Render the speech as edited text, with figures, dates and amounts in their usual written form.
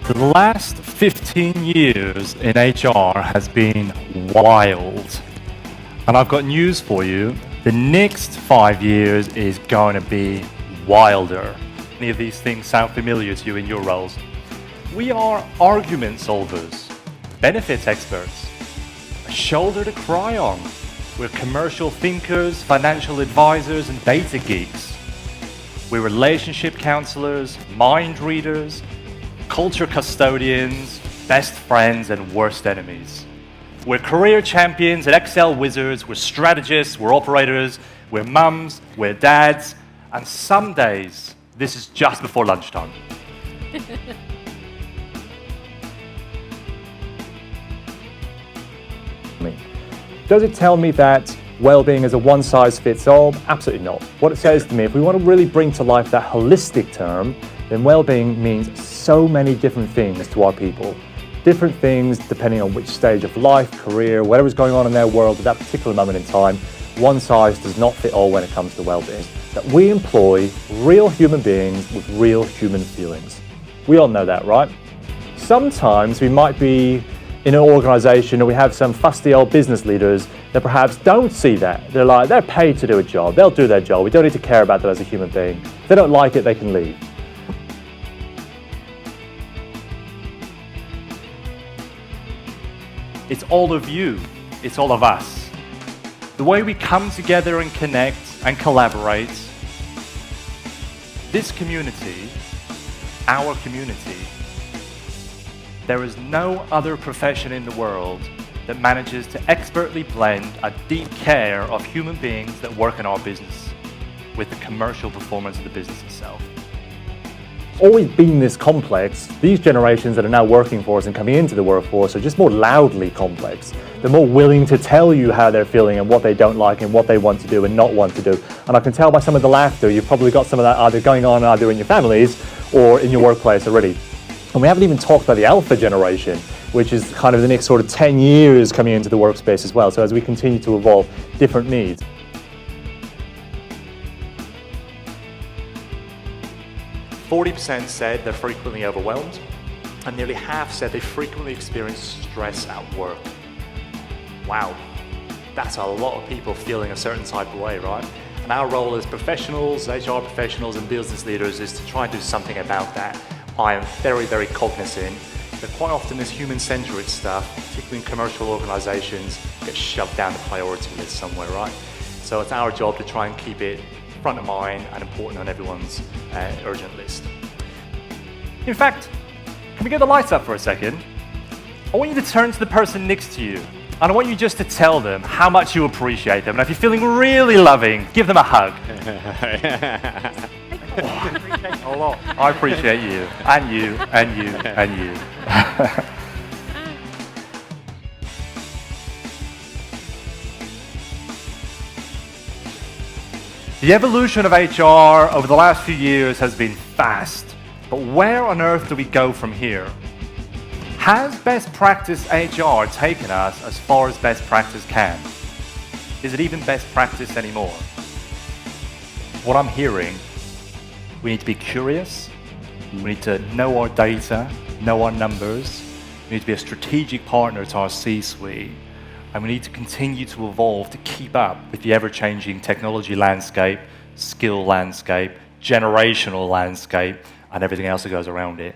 The last 15 years in HR has been wild. And I've got news for you. The next 5 years is going to be wilder. Any of these things sound familiar to you in your roles? We are argument solvers, benefits experts, a shoulder to cry on. We're commercial thinkers, financial advisors, and data geeks. We're relationship counselors, mind readers, culture custodians, best friends, and worst enemies. We're career champions and Excel wizards, we're strategists, we're operators, we're mums, we're dads, and some days, this is just before lunchtime. Does it tell me that well-being is a one-size-fits-all? Absolutely not. What it says to me, if we want to really bring to life that holistic term, then well-being means so many different things to our people. Different things depending on which stage of life, career, whatever's going on in their world at that particular moment in time. One size does not fit all when it comes to well-being. That we employ real human beings with real human feelings. We all know that, right? Sometimes we might be in an organization and we have some fusty old business leaders that perhaps don't see that. They're paid to do a job. They'll do their job. We don't need to care about them as a human being. If they don't like it, they can leave. It's all of you. It's all of us. The way we come together and connect and collaborate. This community, our community, there is no other profession in the world that manages to expertly blend a deep care of human beings that work in our business with the commercial performance of the business itself. Always been this complex. These generations that are now working for us and coming into the workforce are just more loudly complex. They're more willing to tell you how they're feeling and what they don't like and what they want to do and not want to do. And I can tell by some of the laughter, you've probably got some of that either going on either in your families or in your workplace already. And we haven't even talked about the alpha generation, which is kind of the next sort of 10 years coming into the workspace as well. So as we continue to evolve, different needs. %40 said they're frequently overwhelmed, and nearly half said they frequently experience stress at work. Wow, that's a lot of people feeling a certain type of way, right? And our role as professionals, HR professionals and business leaders is to try and do something about that. I am very, very cognizant that quite often this human-centered stuff, particularly in commercial organizations, gets shoved down the priority list somewhere, right? So it's our job to try and keep it front of mind and important on everyone's urgent list. In fact, can we get the lights up for a second? I want you to turn to the person next to you, and I want you just to tell them how much you appreciate them. And if you're feeling really loving, give them a hug. A lot. I appreciate you, and you, and you, and you. The evolution of HR over the last few years has been fast, but where on earth do we go from here? Has best practice HR taken us as far as best practice can? Is it even best practice anymore? What I'm hearing, we need to be curious, we need to know our data, know our numbers, we need to be a strategic partner to our C-suite, and we need to continue to evolve to keep up with the ever-changing technology landscape, skill landscape, generational landscape, and everything else that goes around it.